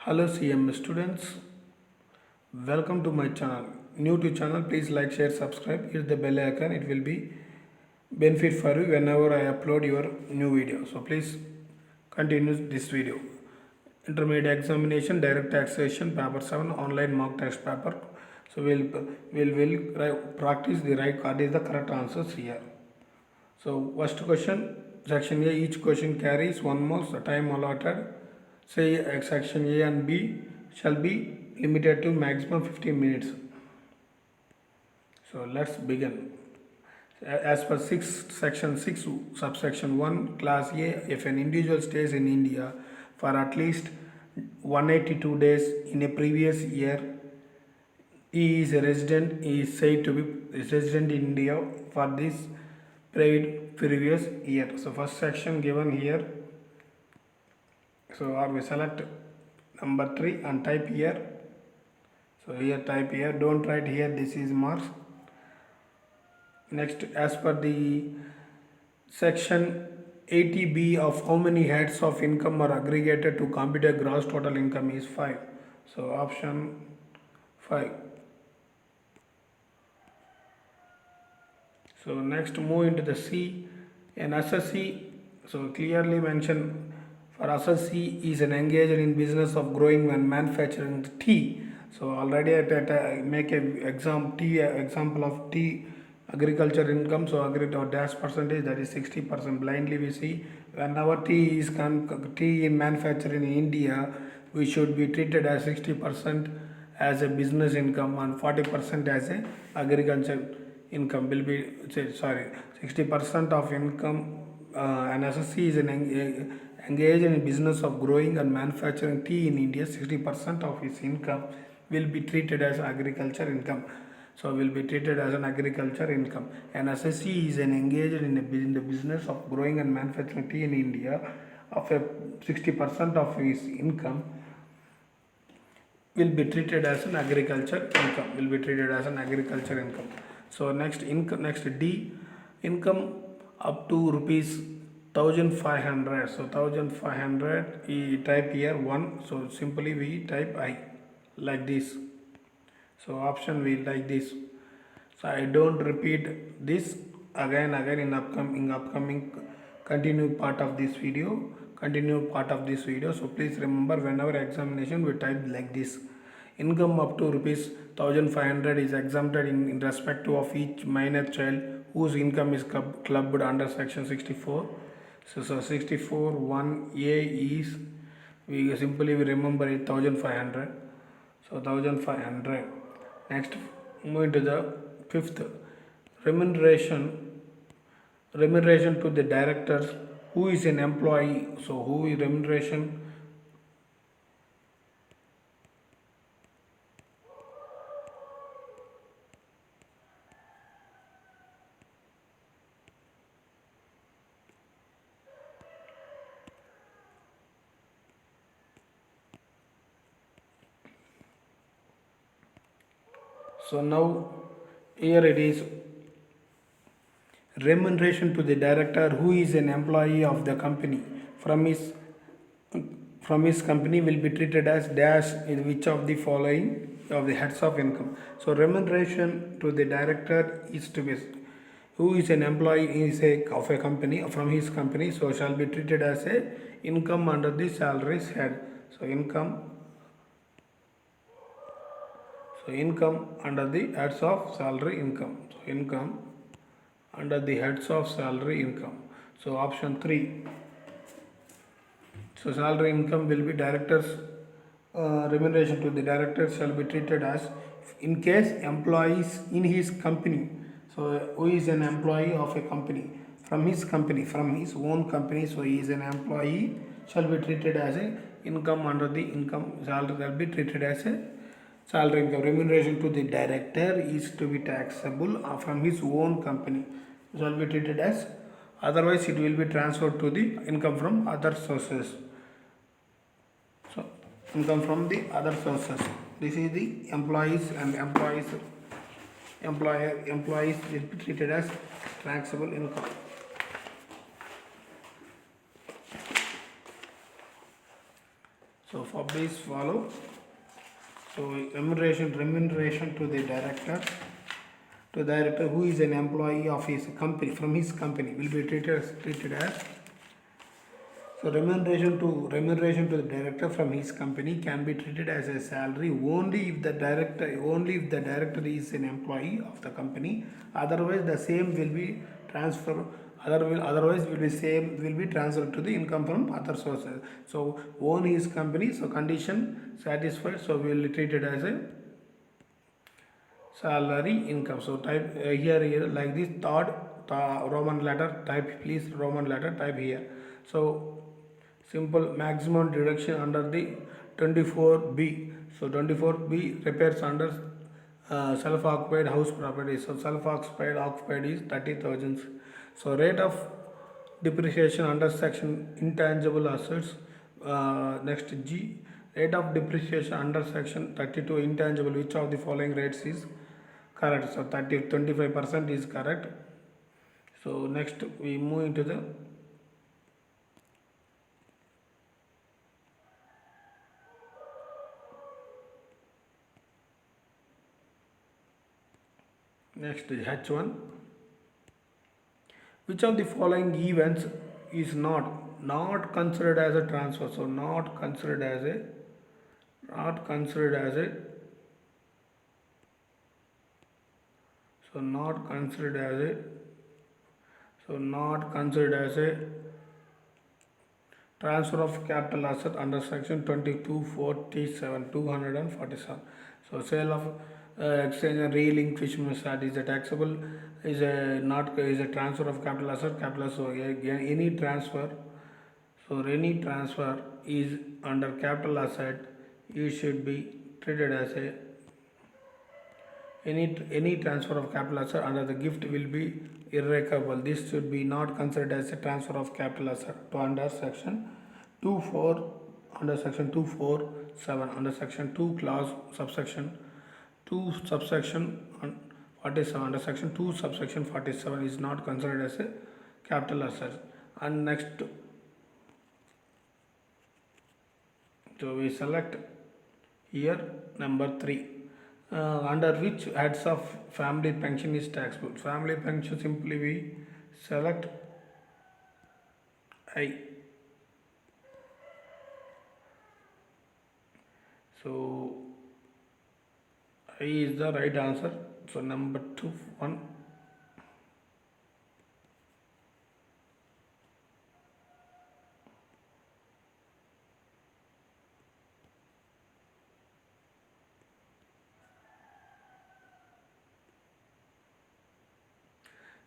Hello CM students, welcome to my channel. New to channel, please like, share, subscribe. Hit the bell icon. It will be benefit for you whenever I upload your new video. So please continue this video. Intermediate examination, direct taxation, paper 7, online mock test paper. So we'll practice the right. What is the correct answers here? So first question, section A, each question carries one more time allotted. Say section A and B shall be limited to maximum 15 minutes. So let's begin. As per section 6 subsection 1 class A, if an individual stays in India for at least 182 days in a previous year, he is said to be resident in India for this previous year. So first section given here. So we select number 3 and type here. So here type here, don't write here, this is marks. Next, as per the section 80B of how many heads of income are aggregated to compute a gross total income is 5. So option 5. So next move into the C, an assessee. So clearly mentioned for assessee is an engaged in business of growing and manufacturing tea. So already I make a example of tea agriculture income. So or dash percentage, that is 60%. Blindly we see whenever tea in manufacturing in India, we should be treated as 60% as a business income and 40% as a agriculture income will be 60% of income. An assessee is engaged in business of growing and manufacturing tea in India. 60% of his income will be treated as agriculture income. So will be treated as an agriculture income. An assessee is engaged in the business of growing and manufacturing tea in India. Of a 60% of his income will be treated as an agriculture income. Will be treated as an agriculture income. So next D, income up to rupees 1500. So 1500, we type here 1. So simply we type I like this. So option we like this. So I don't repeat this again in upcoming continue part of this video. So please remember, whenever examination we type like this. Income up to rupees 1500 is exempted in respect of each minor child whose income is clubbed under section 64. So 64 1A is, we simply we remember it 1500. So 1500. Next, moving to the fifth, remuneration to the directors who is an employee. So who is remuneration? So now here it is, remuneration to the director who is an employee of the company from his company will be treated as dash in which of the following of the heads of income. So remuneration to the director is to be who is an employee of a company from his company, so shall be treated as a income under the salaries head. So income under the heads of salary income. So income under the heads of salary income. So option 3. So salary income will be directors, remuneration to the directors shall be treated as in case employees in his company. So who is an employee of a company from his own company, so he is an employee, shall be treated as a income under the income. Salary shall be treated as a salary income. Remuneration to the director is to be taxable from his own company, shall be treated as, otherwise it will be transferred to the income from other sources. So income from the other sources. This is the employees will be treated as taxable income. So for this follow. So remuneration to the director who is an employee of his company from his company will be treated as. So remuneration to the director from his company can be treated as a salary only if the director is an employee of the company. Otherwise, the same will be transferred. Otherwise will be transferred to the income from other sources. So own his company. So condition satisfied. So we will treat it as a salary income. So type here like this third Roman letter type, please Roman letter type here. So simple maximum deduction under the 24B. So 24B repairs under self-occupied house property. So self-occupied is 30,000. So rate of depreciation under section intangible assets. Next G, rate of depreciation under section 32 intangible. Which of the following rates is correct? So 25% is correct. So next we move into the next H1. Which of the following events is not considered as a transfer? So not considered as a not considered as a so not considered as a so not considered as a transfer of capital asset under section 2247 247. So sale of exchange and relinquishment that is a taxable is a not is a transfer of capital asset. So any transfer, so any transfer is under capital asset, you should be treated as a any transfer of capital asset under the gift will be irrevocable. This should be not considered as a transfer of capital asset to under section 24 under section 247 under section 2 clause subsection 2 subsection 47 under section 2 subsection 47 is not considered as a capital asset. And next, so we select here number 3. Under which heads of family pension is taxable? Family pension, simply we select I. So I is the right answer. So number 1.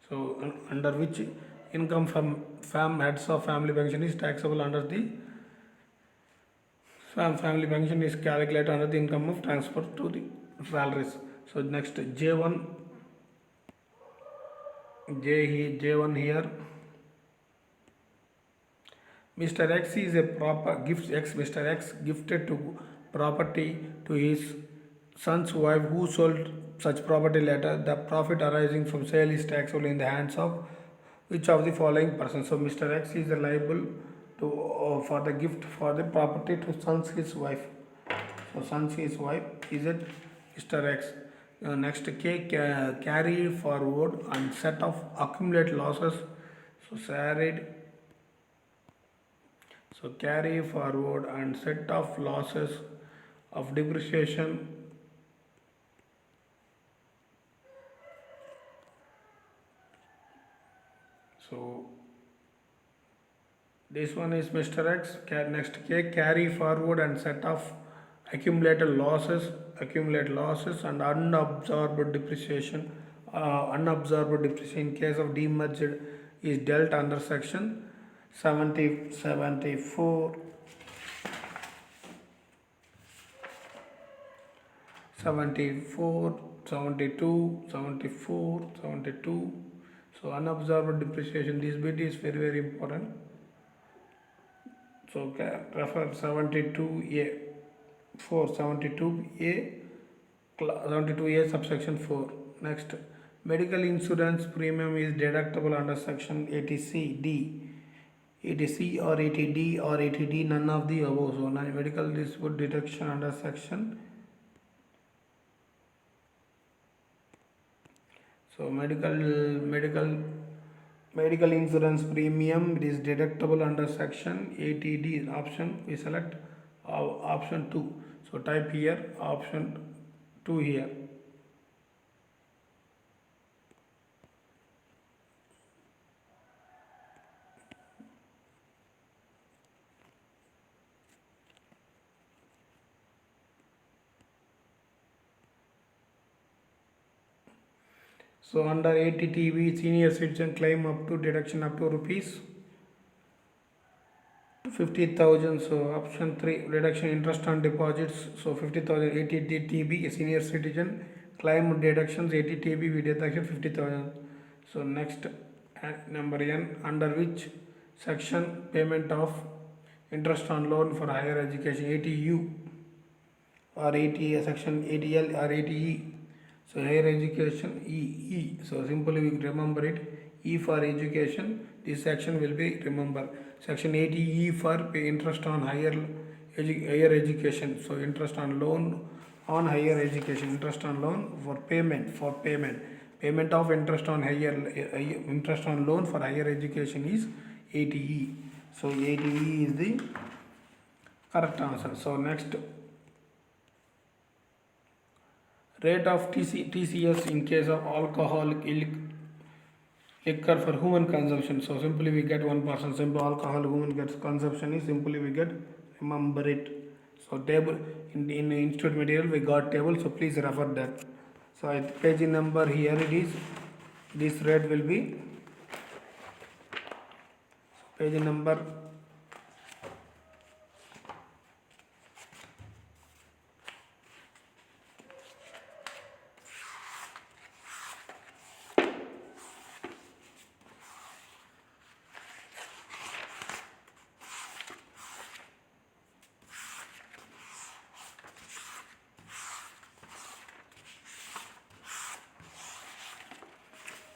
So under which income from heads of family pension is taxable? Under the family pension is calculated under the income of transfer to the salaries. So next J1 J1 here. Mr. X is a proper gift X. Mr. X gifted to property to his son's wife who sold such property later. The profit arising from sale is taxable in the hands of which of the following persons? So Mr. X is liable to for the gift for the property to son's his wife. So son's his wife is it Mr. X. Next K, carry forward and set of accumulate losses. So carry forward and set of losses of depreciation so this one is Mr. X. Next K, carry forward and set of accumulate losses and unabsorbed depreciation in case of demerged is dealt under section 74 72 72. So unabsorbed depreciation, this bit is very important. So refer 72A 4 72A subsection 4. Next, medical insurance premium is deductible under section 80C D ETC or ETD or ETD, none of the above. So medical dispute detection under section. So medical insurance premium, it is deductible under section ATD option. We select option 2. So type here option 2 here. So under ATTV, senior citizen claim up to deduction up to rupees 50,000. So option 3, reduction interest on deposits. So 50,000 ATTB, senior citizen claim deductions ATTB with deduction 50,000. So next number N, under which section payment of interest on loan for higher education, ATU or AT section ATL or ATE. So higher education E. So simply we remember it. E for education. This section will be remember. Section 80E for pay interest on higher education. So interest on loan on higher education. Interest on loan for payment Payment of interest on interest on loan for higher education is 80E. So 80E is the correct answer. So next, rate of TCS in case of alcoholic liquor for human consumption. So simply we get 1%. Simple alcohol human gets consumption is simply we get, remember it. So table in institute material we got table. So please refer that. So at page number here it is. This rate will be page number.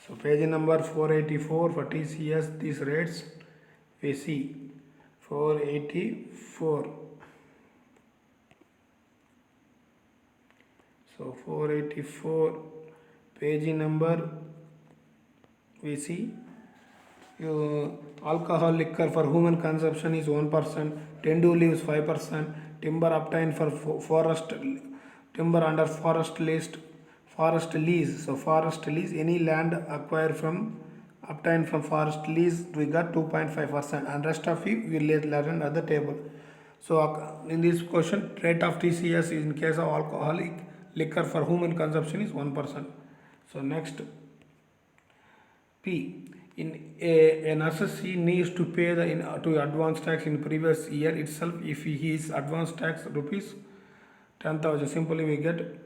So page number 484 for TCS, these rates we see 484. So 484 page number we see alcohol liquor for human consumption is 1%, tendu leaves 5%, timber obtained for forest timber under forest lease. So forest lease, any land acquired from obtained from forest lease, we got 2.5%, and rest of it we will learn other table. So in this question, rate of TCS in case of alcoholic liquor for human consumption is 1%. So next, P. An assessee needs to pay to advance tax in previous year itself if he is advance tax rupees 10,000. Simply we get,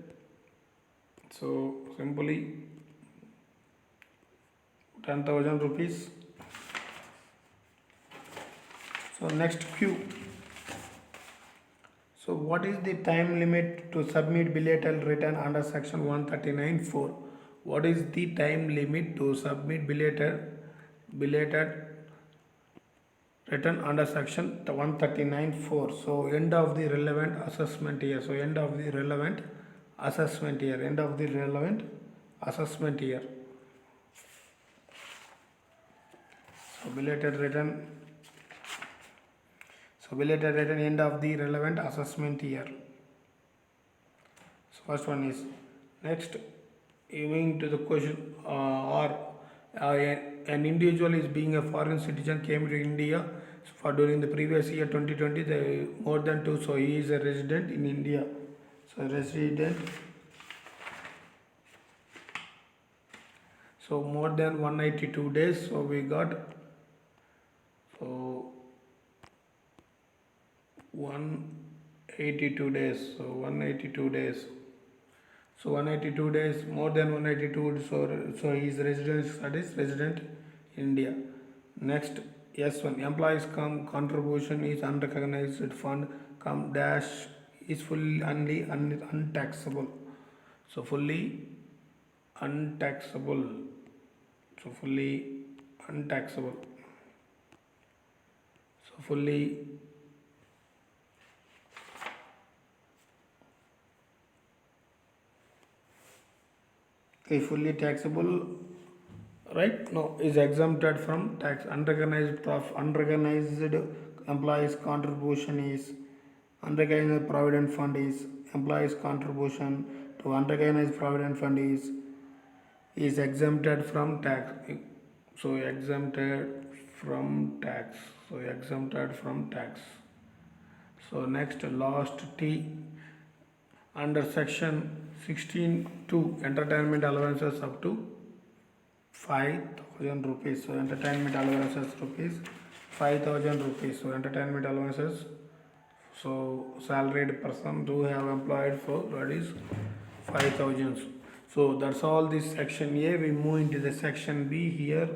so simply 10,000 rupees. So next Q. So what is the time limit to submit bilateral return under section 139(4)? What is the time limit to submit bilateral return under section 139(4)? So end of the relevant assessment year. So end of the relevant assessment year. End of the relevant assessment year. So bilateral return. So bilateral return end of the relevant assessment year. So first one is next. Moving to the question, an individual is being a foreign citizen came to India for during the previous year 2020 more than 2, so he is a resident in India. So resident, so more than 182 days. So we got, so 182 days. So 182 days. So 182 days, more than 182. So his residence, that is resident India. Next, S1, employees contribution is unrecognized fund dash is fully untaxable. So fully untaxable. So fully untaxable. fully fully taxable, right? No, is exempted from tax. Unrecognized employees contribution is unrecognized provident fund is employees contribution to unrecognized provident fund is exempted from tax. So exempted from tax. So exempted from tax. So next last T under section 16 to entertainment allowances up to 5,000 rupees. So entertainment allowances rupees 5,000 rupees. So entertainment allowances. So salaried person who have employed for that is 5,000. So that's all this section A. We move into the section B here.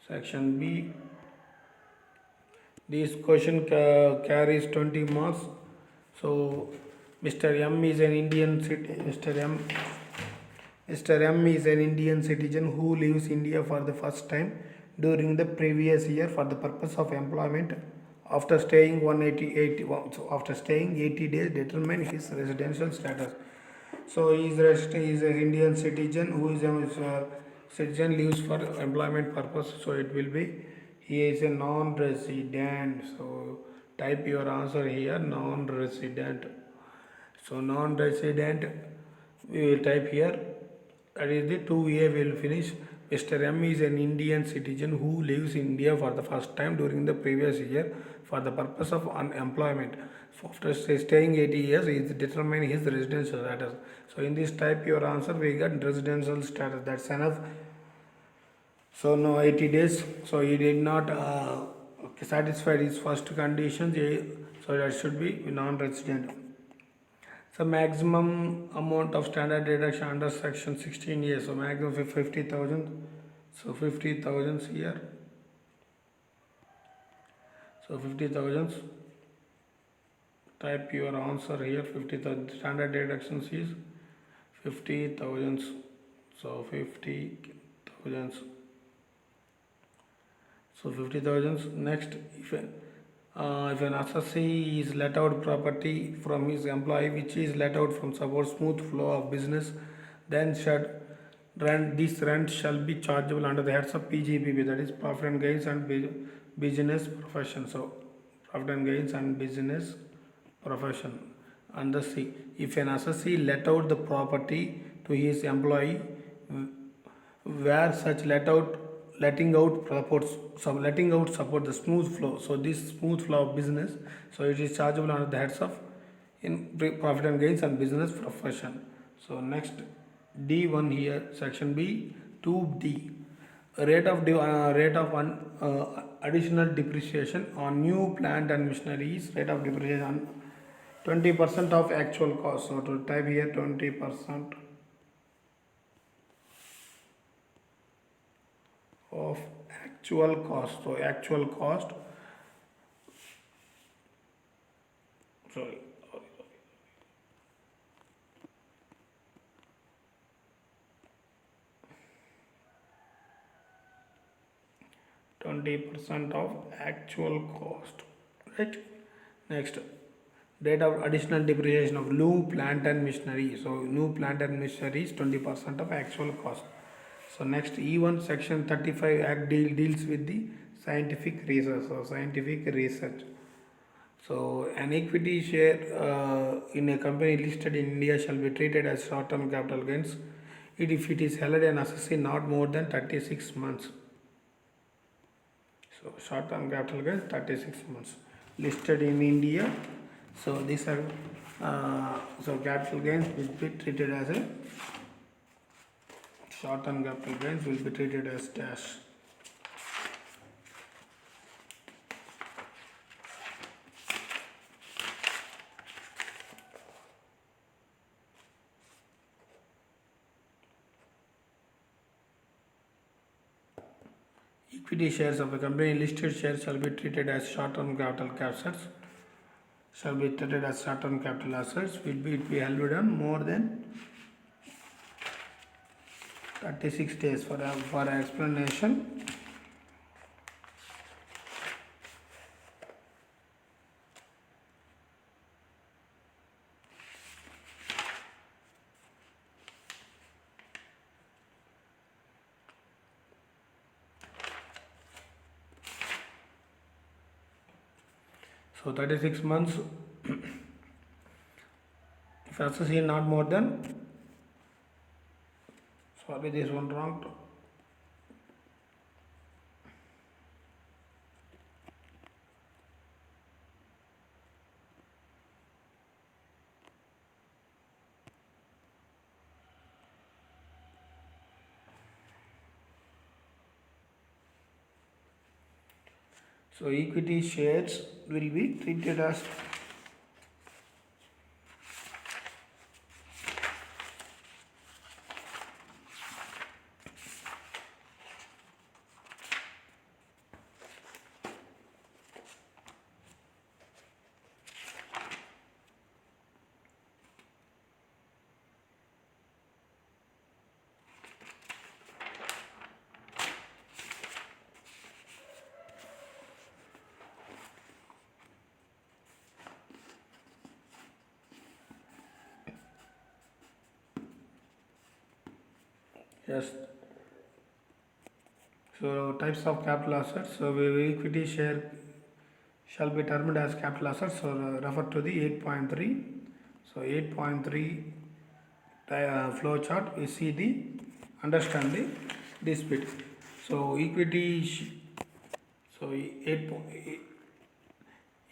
Section B. This question carries 20 marks. So Mr. M is an Indian citizen. Mr. M is an Indian citizen who leaves India for the first time during the previous year for the purpose of employment. After staying 80 days, determine his residential status. So he is an Indian citizen who is a citizen leaves for employment purpose. So it will be he is a non-resident. So type your answer here, non-resident. So non-resident we will type here. That is the 2A will finish. Mr. M is an Indian citizen who lives in India for the first time during the previous year for the purpose of unemployment. So after staying 80 years, he is determining his residential status. So in this type your answer, we got residential status. That's enough. So no 80 days. So he did not satisfy his first conditions. So that should be non-resident. So maximum amount of standard deduction under section 16A. So maximum 50,000. So 50,000 here. So 50,000. Type your answer here. 50,000 standard deductions is 50,000. So 50,000. So 50,000. Next, if an assessee is let out property from his employee which is let out from support smooth flow of business, then this rent shall be chargeable under the heads of PGBP, that is profit and gains and business profession. So profit and gains and business profession. Under C, if an assessee let out the property to his employee where such letting out support the smooth flow. So this smooth flow of business, so it is chargeable under the heads of in profit and gains and business profession. So next D1 here, section B, 2D, rate of additional depreciation on new plant and machineries. Rate of depreciation on 20% of actual cost. So to type here 20% of actual cost. So actual cost, sorry, 20% of actual cost, right? Next, rate of additional depreciation of new plant and machinery. So new plant and machinery is 20% of actual cost. So next E1 section 35 Act deals with the scientific research. So scientific research. So an equity share in a company listed in India shall be treated as short-term capital gains if it is held an assessee not more than 36 months. So short-term capital gains 36 months listed in India. So these are so capital gains will be treated as a short-term capital gains will be treated as dash. Equity shares of a company listed shares shall be treated as short-term capital assets. Shall be treated as short-term capital assets. Will be held on more than 36 days for explanation. So 36 months, if associate not more than, sorry, this one wrong. So equity shares will be treated as yes. So types of capital assets. So equity share shall be termed as capital assets. So refer to the 8.3. So 8.3 flow chart. We see the understand this bit. So so 8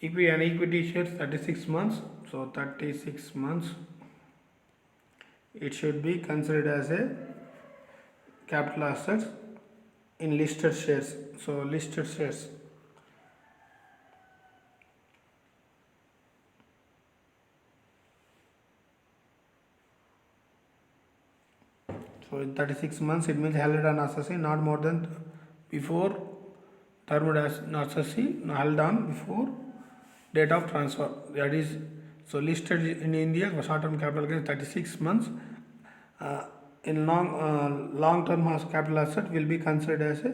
equity and equity shares 36 months. So 36 months. It should be considered as a capital assets in listed shares. So listed shares. So in 36 months, it means held on assessee not more than before termed as assessee held on before date of transfer. That is, so listed in India for short-term capital gains 36 months. In long-term capital asset will be considered as a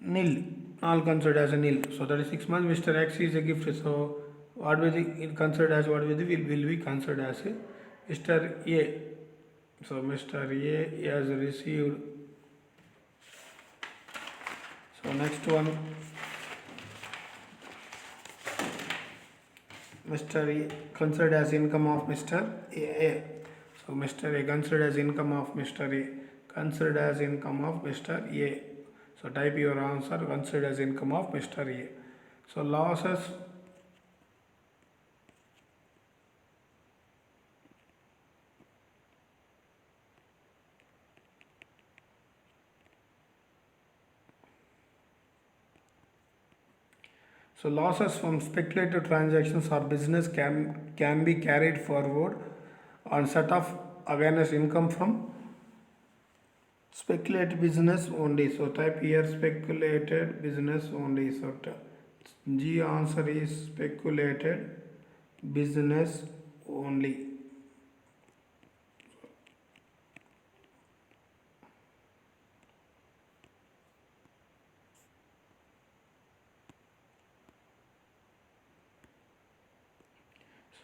nil, all considered as a nil. So 36 months, Mr. X is a gift. So what will be considered as what will be considered as a Mr. A. So Mr. A has received. So next one, Mr. A considered as income of Mr. A. So Mr. A considered as income of Mr. A. Considered as income of Mr. A. So type your answer, considered as income of Mr. A. So losses. So losses from speculative transactions or business can be carried forward on set off against income from speculative business only. So type here speculated business only. So G answer is speculated business only.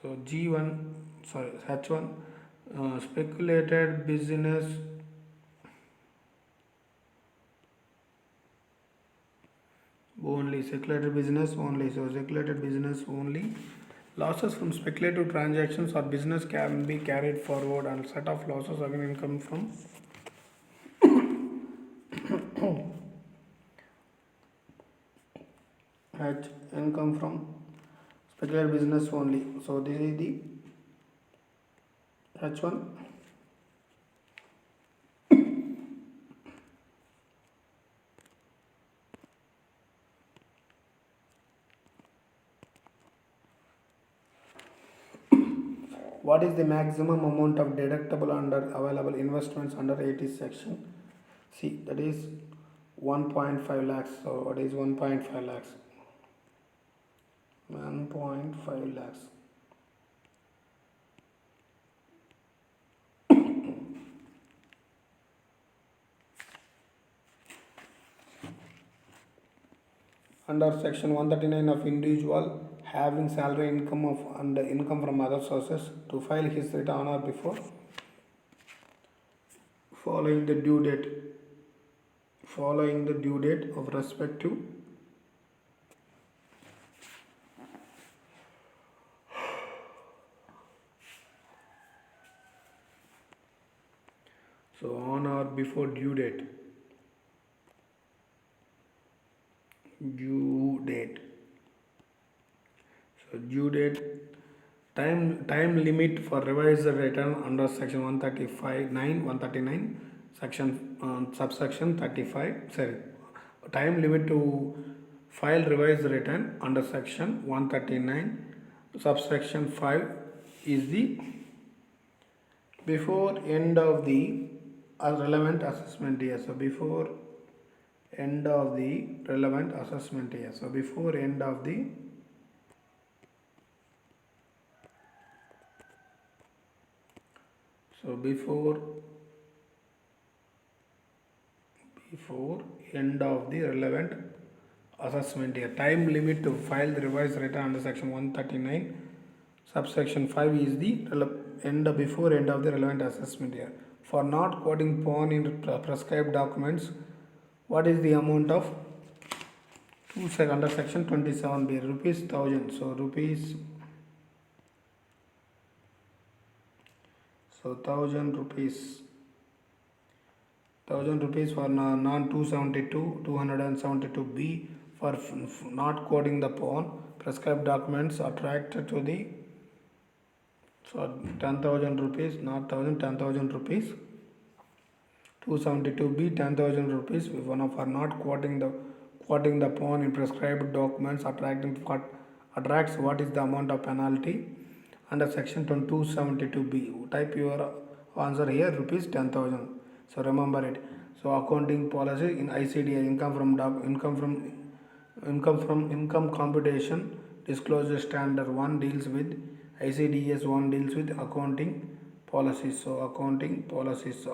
So G1, sorry, H1, speculated business only, speculated business only. So speculated business only. Losses from speculative transactions or business can be carried forward and set off losses again income from H income from speculative business only. So this is the H1. What is the maximum amount of deductible under available investments under 80 section? See, that is 1.5 lakhs. So what is 1.5 lakhs? 1.5 lakhs. under section 139 of individual having salary income of and income from other sources to file his return on or before following the due date of respective so on or before due date so due date time limit for revised return under section 139 section subsection 35 sorry time limit to file revised return under section 139 subsection 5 is the before end of the relevant assessment year. So before end of the relevant assessment year. So before end of the before end of the relevant assessment year. Time limit to file the revised return under section 139 subsection 5 is the before end of the relevant assessment year. For not quoting pawn in prescribed documents, what is the amount of under section 27b rupees 1000. So rupees 1000 rupees for non 272b for not quoting the pawn prescribed documents attracted to the 10,000 rupees, not 10,000 rupees. 272b 10,000 rupees for not quoting the pawn in prescribed documents attracts what is the amount of penalty under section 272b. Type your answer here rupees 10,000. So remember it. So accounting policy in ICDA income computation disclosure standard 1 deals with ICDS 1 deals with accounting policies. So accounting policies.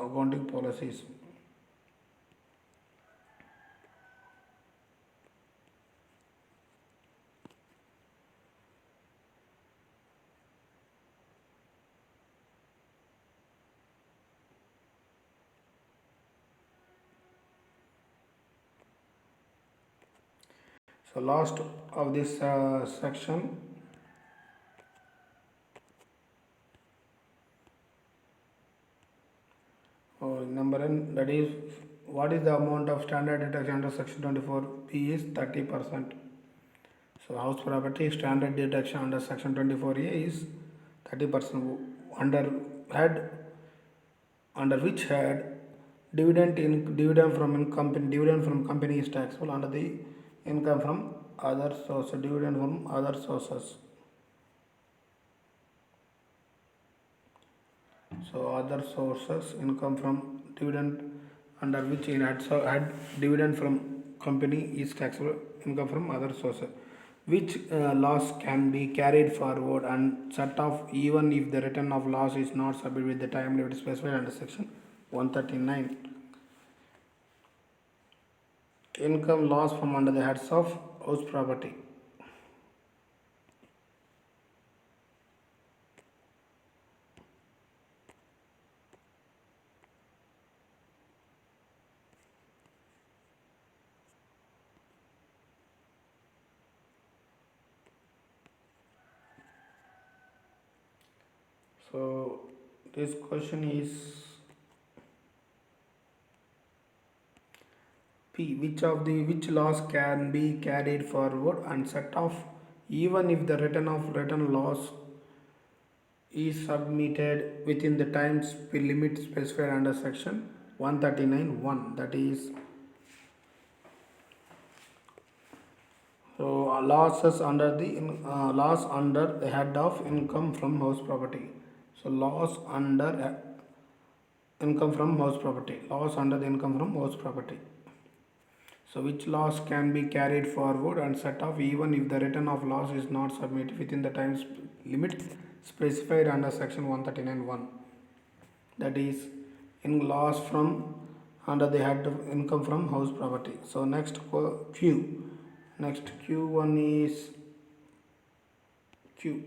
So last of this section. Number n, that is what is the amount of standard deduction under section 24b is 30%. So house property standard deduction under section 24a is 30%. Under which head dividend from company is taxable under the income from other sources, dividend from other sources. So other sources income from dividend under which in had dividend from company is taxable income from other sources. Which loss can be carried forward and set off even if the return of loss is not submitted with the time limit specified under section 139. Income loss from under the heads of house property. So this question is P. Which loss can be carried forward and set off even if the return loss is submitted within the time limit specified under section 139(1). That is losses under the loss under the head of income from house property. So loss under income from house property. Loss under the income from house property. So which loss can be carried forward and set off even if the return of loss is not submitted within the time limit specified under section 139(1). That is in loss from under the head of income from house property. So next Q. Next Q1 is Q.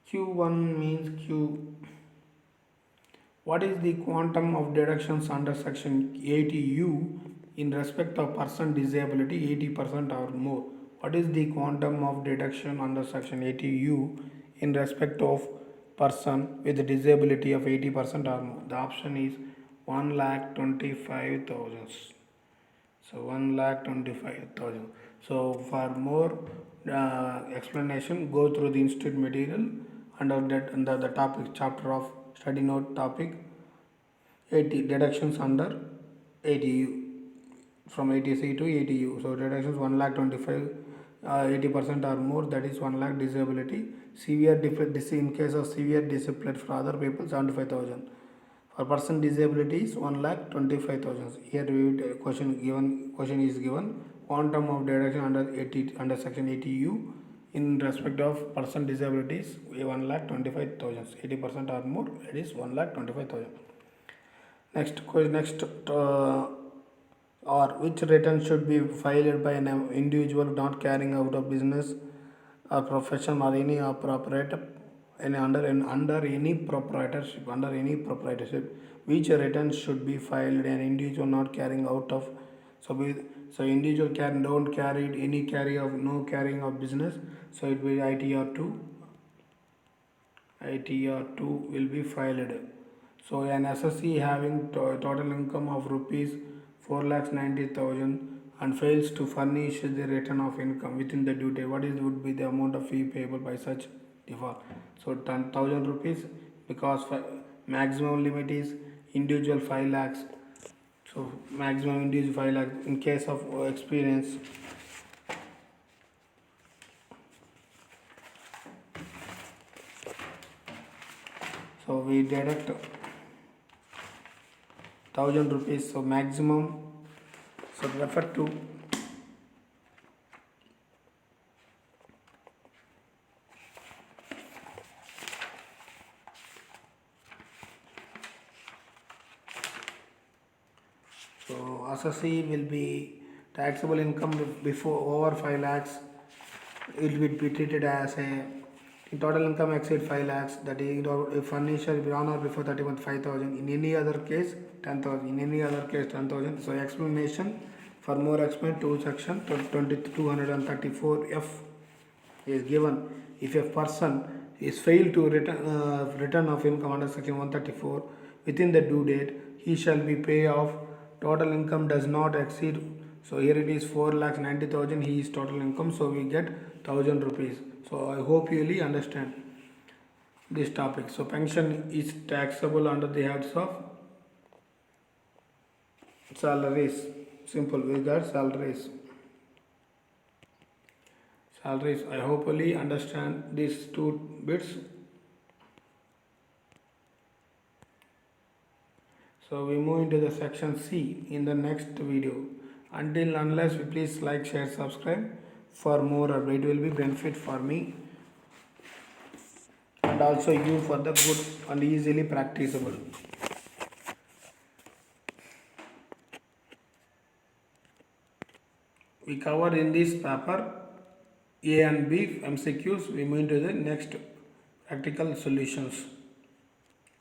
Q1 means Q. What is the quantum of deductions under section 80U in respect of person disability 80% or more? What is the quantum of deduction under section 80U in respect of person with disability of 80% or more? The option is 1,25,000. So 1,25,000. So for more explanation, go through the institute material under that under the topic chapter of study note topic 80 deductions under 80U from 80C to 80U. So deductions 1,25,000 80% or more, that is 1 lakh disability. Severe in case of severe disability for other people 75,000. For person disability is 1,25,000. Here question is given quantum of deduction under section 80U in respect of person disabilities 1,25,000. 80% or more, it is 1,25,000. Next or which return should be filed by an individual not carrying out of business or profession or any appropriate under any proprietorship which return should be filed an individual not carrying out of so individual don't carry any no carrying of business, so it will ITR2 will be filed. So an SSC having total income of rupees 4,90,000 and fails to furnish the return of income within the due date, what would be the amount of fee payable by such default? So 10,000 rupees, because maximum limit is individual 5 lakhs. So maximum individual 5 lakhs in case of experience. So we deduct 1,000 rupees. So maximum. So refer to assessee will be taxable income before over 5 lakhs. It will be treated as a total income exceed 5 lakhs, that is if furniture be on or before 30 months 5,000, in any other case 10,000, in any other case 10,000. So explanation for more explain to section 234F is given. If a person is failed to return of income under section 134 within the due date, he shall be pay off total income does not exceed. So here it is 4,90,000, he is total income, so we get 1,000 rupees. So I hope you really understand this topic. So pension is taxable under the heads of salaries. Simple, we got salaries. I hopefully understand these two bits. So we move into the section C in the next video. Unless we please like, share, subscribe for more update. It will be benefit for me and also you for the good and easily practicable. We cover in this paper A and B MCQs. We move into the next practical solutions.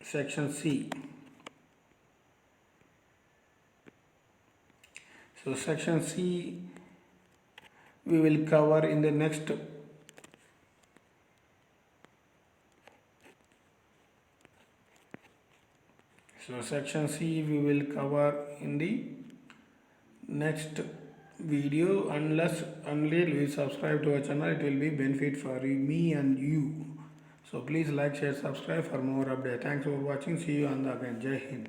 Section C. So section C we will cover in the next section C we will cover in the next video. Unless we subscribe to our channel, it will be benefit for me and you. So please like, share, subscribe for more updates. Thanks for watching. See you on the again. Jai Hind.